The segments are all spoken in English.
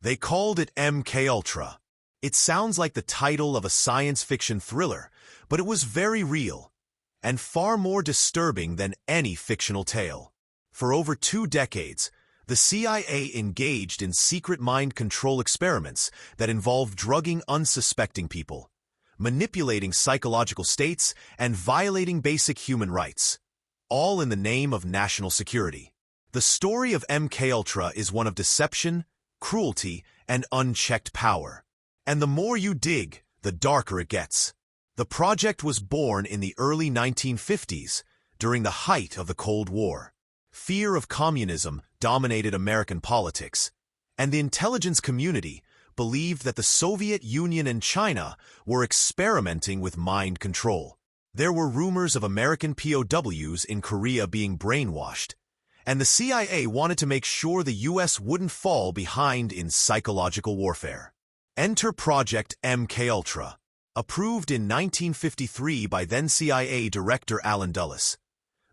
They called it MKUltra. It sounds like the title of a science fiction thriller, but it was very real, and far more disturbing than any fictional tale. For over 2 decades, the CIA engaged in secret mind control experiments that involved drugging unsuspecting people, manipulating psychological states, and violating basic human rights, all in the name of national security. The story of MKUltra is one of deception, cruelty, and unchecked power. And the more you dig, the darker it gets. The project was born in the early 1950s, during the height of the Cold War. Fear of communism dominated American politics, and the intelligence community believed that the Soviet Union and China were experimenting with mind control. There were rumors of American POWs in Korea being brainwashed, and the CIA wanted to make sure the U.S. wouldn't fall behind in psychological warfare. Enter Project MKUltra, approved in 1953 by then-CIA Director Allen Dulles.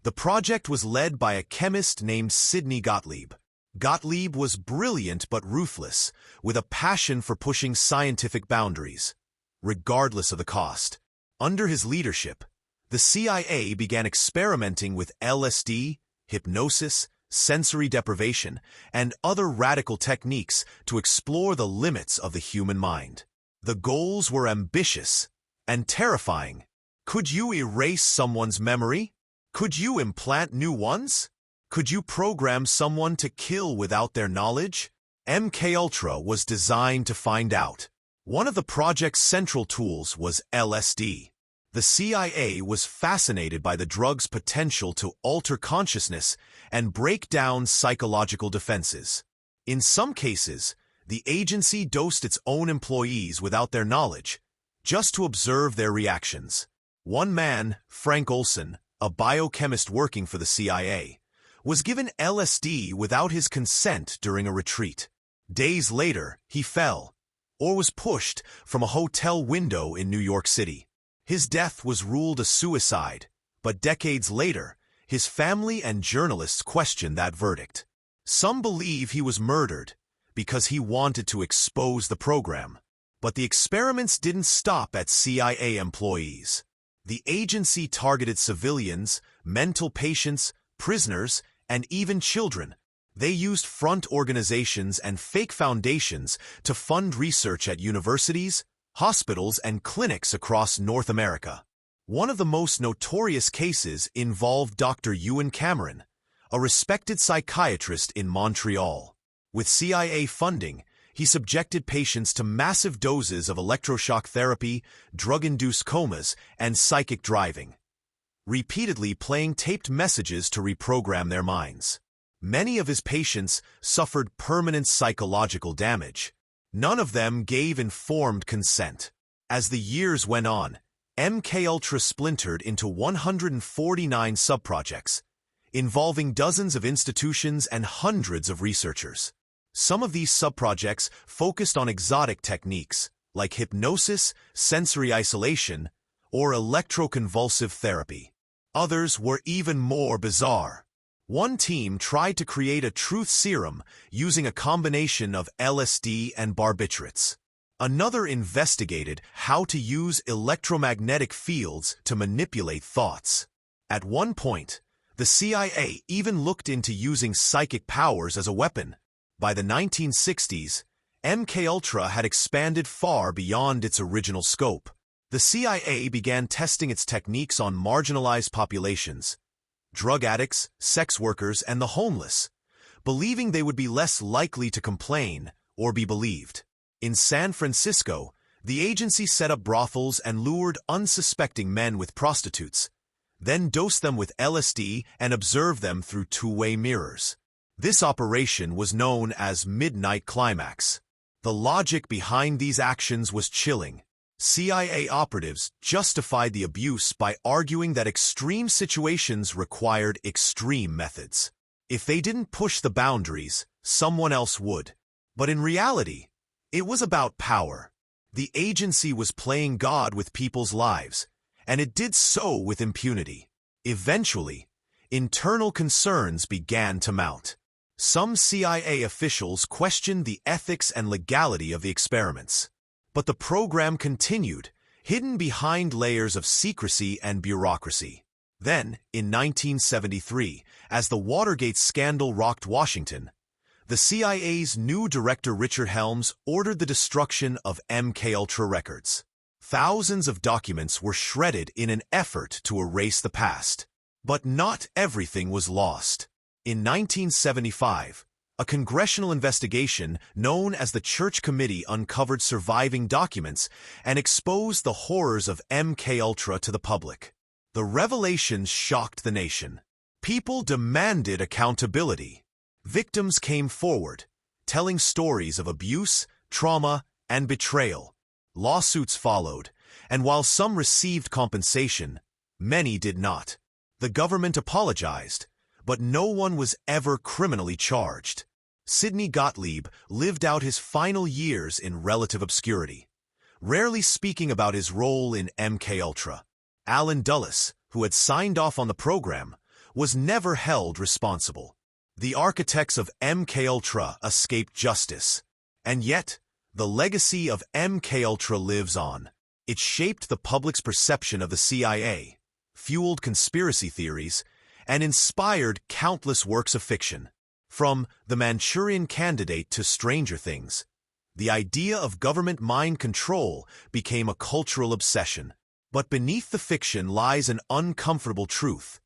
The project was led by a chemist named Sidney Gottlieb. Gottlieb was brilliant but ruthless, with a passion for pushing scientific boundaries, regardless of the cost. Under his leadership, the CIA began experimenting with LSD, hypnosis, sensory deprivation, and other radical techniques to explore the limits of the human mind. The goals were ambitious and terrifying. Could you erase someone's memory? Could you implant new ones? Could you program someone to kill without their knowledge? MKUltra was designed to find out. One of the project's central tools was LSD. The CIA was fascinated by the drug's potential to alter consciousness and break down psychological defenses. In some cases, the agency dosed its own employees without their knowledge, just to observe their reactions. One man, Frank Olson, a biochemist working for the CIA, was given LSD without his consent during a retreat. Days later, he fell, or was pushed from a hotel window in New York City. His death was ruled a suicide, but decades later, his family and journalists questioned that verdict. Some believe he was murdered because he wanted to expose the program. But the experiments didn't stop at CIA employees. The agency targeted civilians, mental patients, prisoners, and even children. They used front organizations and fake foundations to fund research at universities, hospitals, and clinics across North America. One of the most notorious cases involved Dr. Ewan Cameron, a respected psychiatrist in Montreal. With CIA funding, he subjected patients to massive doses of electroshock therapy, drug-induced comas, and psychic driving, repeatedly playing taped messages to reprogram their minds. Many of his patients suffered permanent psychological damage. None of them gave informed consent. As the years went on, MKUltra splintered into 149 subprojects, involving dozens of institutions and hundreds of researchers. Some of these subprojects focused on exotic techniques, like hypnosis, sensory isolation, or electroconvulsive therapy. Others were even more bizarre. One team tried to create a truth serum using a combination of LSD and barbiturates. Another investigated how to use electromagnetic fields to manipulate thoughts. At one point, the CIA even looked into using psychic powers as a weapon. By the 1960s, MKUltra had expanded far beyond its original scope. The CIA began testing its techniques on marginalized populations, drug addicts, sex workers, and the homeless, believing they would be less likely to complain or be believed. In San Francisco, the agency set up brothels and lured unsuspecting men with prostitutes, then dosed them with LSD and observed them through two-way mirrors. This operation was known as Midnight Climax. The logic behind these actions was chilling. CIA operatives justified the abuse by arguing that extreme situations required extreme methods. If they didn't push the boundaries, someone else would. But in reality, it was about power. The agency was playing God with people's lives, and it did so with impunity. Eventually, internal concerns began to mount. Some CIA officials questioned the ethics and legality of the experiments. But the program continued, hidden behind layers of secrecy and bureaucracy. Then, in 1973, as the Watergate scandal rocked Washington, the CIA's new director Richard Helms ordered the destruction of MKUltra records. Thousands of documents were shredded in an effort to erase the past. But not everything was lost. In 1975, a congressional investigation known as the Church Committee uncovered surviving documents and exposed the horrors of MKUltra to the public. The revelations shocked the nation. People demanded accountability. Victims came forward, telling stories of abuse, trauma, and betrayal. Lawsuits followed, and while some received compensation, many did not. The government apologized, but no one was ever criminally charged. Sidney Gottlieb lived out his final years in relative obscurity, rarely speaking about his role in MKUltra. Alan Dulles, who had signed off on the program, was never held responsible. The architects of MKUltra escaped justice, and yet the legacy of MKUltra lives on. It shaped the public's perception of the CIA, fueled conspiracy theories, and inspired countless works of fiction. From The Manchurian Candidate to Stranger Things, the idea of government mind control became a cultural obsession. But beneath the fiction lies an uncomfortable truth.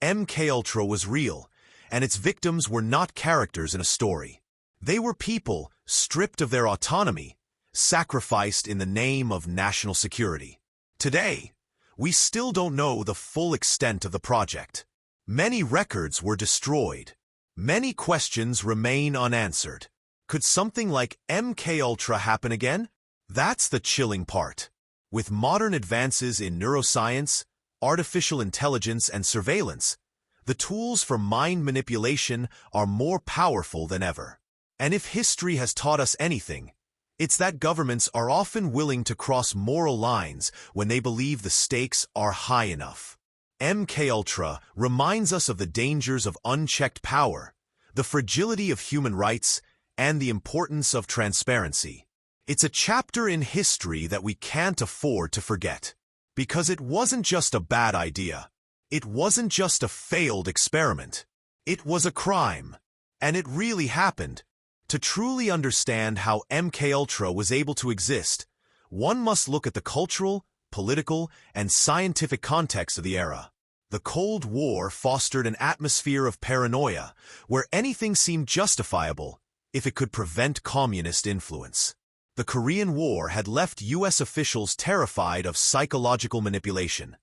MKUltra was real, and its victims were not characters in a story. They were people stripped of their autonomy, sacrificed in the name of national security. Today, we still don't know the full extent of the project. Many records were destroyed. Many questions remain unanswered. Could something like MKUltra happen again? That's the chilling part. With modern advances in neuroscience, artificial intelligence, and surveillance, the tools for mind manipulation are more powerful than ever. And if history has taught us anything, it's that governments are often willing to cross moral lines when they believe the stakes are high enough. MKUltra reminds us of the dangers of unchecked power, the fragility of human rights, and the importance of transparency. It's a chapter in history that we can't afford to forget. Because it wasn't just a bad idea. It wasn't just a failed experiment. It was a crime. And it really happened. To truly understand how MKUltra was able to exist, one must look at the cultural, political, and scientific context of the era. The Cold War fostered an atmosphere of paranoia, where anything seemed justifiable if it could prevent communist influence. The Korean War had left U.S. officials terrified of psychological manipulation.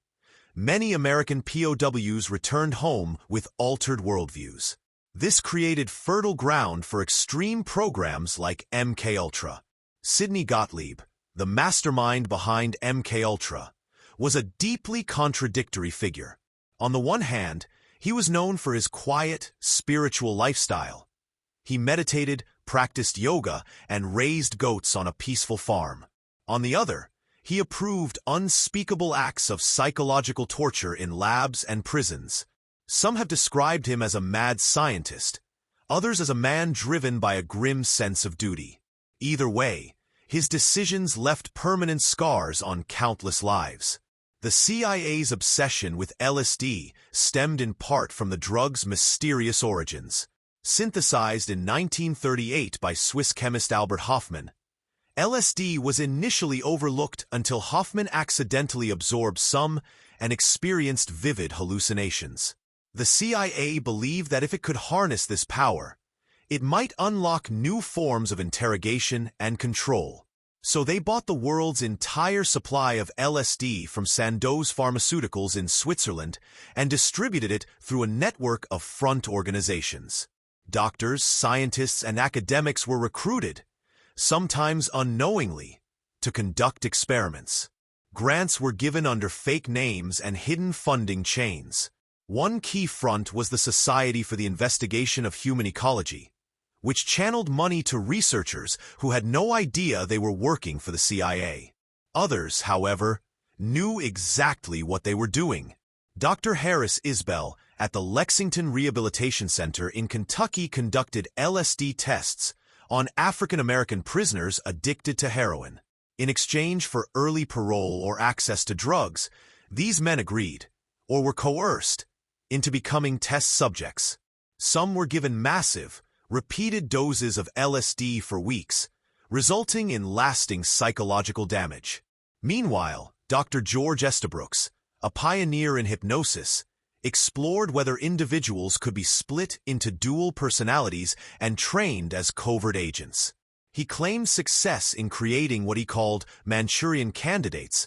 Many American POWs returned home with altered worldviews. This created fertile ground for extreme programs like MKUltra. Sidney Gottlieb, the mastermind behind MKUltra, was a deeply contradictory figure. On the one hand, he was known for his quiet, spiritual lifestyle. He meditated, practiced yoga, and raised goats on a peaceful farm. On the other, he approved unspeakable acts of psychological torture in labs and prisons. Some have described him as a mad scientist, others as a man driven by a grim sense of duty. Either way, his decisions left permanent scars on countless lives. The CIA's obsession with LSD stemmed in part from the drug's mysterious origins. Synthesized in 1938 by Swiss chemist Albert Hofmann, LSD was initially overlooked until Hofmann accidentally absorbed some and experienced vivid hallucinations. The CIA believed that if it could harness this power, it might unlock new forms of interrogation and control. So they bought the world's entire supply of LSD from Sandoz Pharmaceuticals in Switzerland and distributed it through a network of front organizations. Doctors, scientists, and academics were recruited, sometimes unknowingly, to conduct experiments. Grants were given under fake names and hidden funding chains. One key front was the Society for the Investigation of Human Ecology, which channeled money to researchers who had no idea they were working for the CIA. Others, however, knew exactly what they were doing. Dr. Harris Isbell at the Lexington Rehabilitation Center in Kentucky conducted LSD tests on African-American prisoners addicted to heroin. In exchange for early parole or access to drugs, these men agreed, or were coerced, into becoming test subjects. Some were given massive, repeated doses of LSD for weeks, resulting in lasting psychological damage. Meanwhile, Dr. George Estabrooks, a pioneer in hypnosis, explored whether individuals could be split into dual personalities and trained as covert agents. He claimed success in creating what he called Manchurian candidates,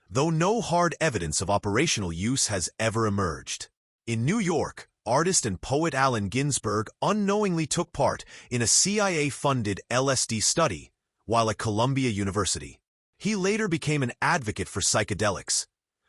though no hard evidence of operational use has ever emerged. In New York, artist and poet Allen Ginsberg unknowingly took part in a CIA-funded LSD study while at Columbia University. He later became an advocate for psychedelics,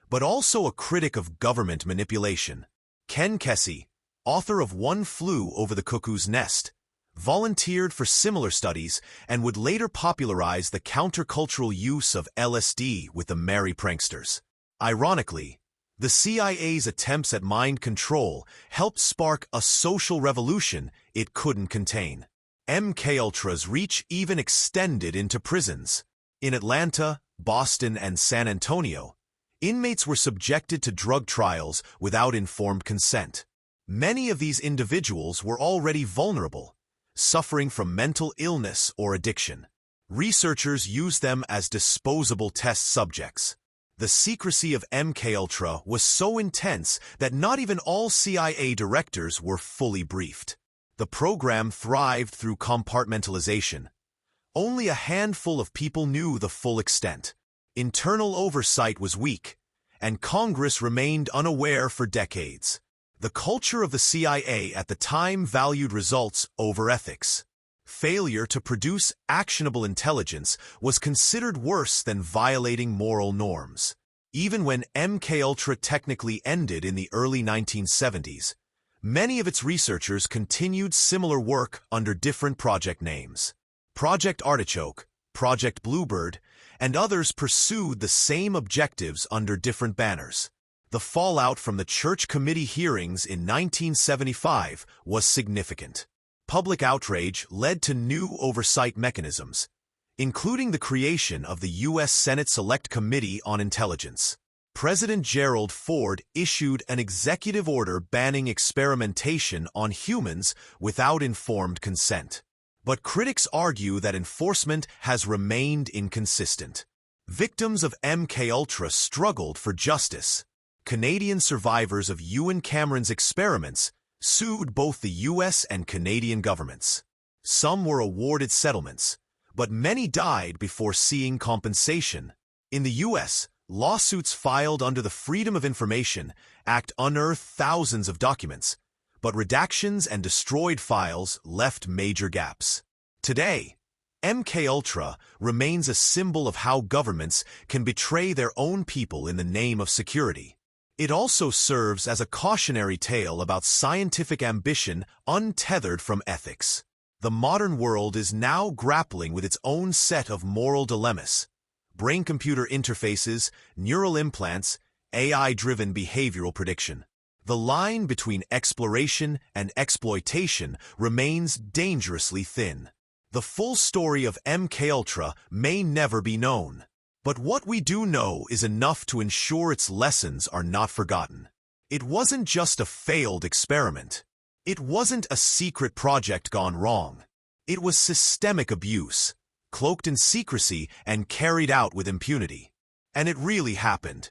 but also a critic of government manipulation. Ken Kesey, author of One Flew Over the Cuckoo's Nest, volunteered for similar studies and would later popularize the countercultural use of LSD with the Merry Pranksters. Ironically, the CIA's attempts at mind control helped spark a social revolution it couldn't contain. MKUltra's reach even extended into prisons. In Atlanta, Boston, and San Antonio, inmates were subjected to drug trials without informed consent. Many of these individuals were already vulnerable, suffering from mental illness or addiction. Researchers used them as disposable test subjects. The secrecy of MKUltra was so intense that not even all CIA directors were fully briefed. The program thrived through compartmentalization. Only a handful of people knew the full extent. Internal oversight was weak, and Congress remained unaware for decades. The culture of the CIA at the time valued results over ethics. Failure to produce actionable intelligence was considered worse than violating moral norms. Even when MKUltra technically ended in the early 1970s, many of its researchers continued similar work under different project names. Project Artichoke, Project Bluebird, and others pursued the same objectives under different banners. The fallout from the Church Committee hearings in 1975 was significant. Public outrage led to new oversight mechanisms, including the creation of the U.S. Senate Select Committee on Intelligence. President Gerald Ford issued an executive order banning experimentation on humans without informed consent. But critics argue that enforcement has remained inconsistent. Victims of MKUltra struggled for justice. Canadian survivors of Ewan Cameron's experiments sued both the U.S. and Canadian governments. Some were awarded settlements, but many died before seeing compensation. In the U.S., lawsuits filed under the Freedom of Information Act unearthed thousands of documents, but redactions and destroyed files left major gaps. Today, MKUltra remains a symbol of how governments can betray their own people in the name of security. It also serves as a cautionary tale about scientific ambition untethered from ethics. The modern world is now grappling with its own set of moral dilemmas: brain-computer interfaces, neural implants, AI-driven behavioral prediction. The line between exploration and exploitation remains dangerously thin. The full story of MKUltra may never be known, but what we do know is enough to ensure its lessons are not forgotten. It wasn't just a failed experiment. It wasn't a secret project gone wrong. It was systemic abuse, cloaked in secrecy and carried out with impunity. And it really happened.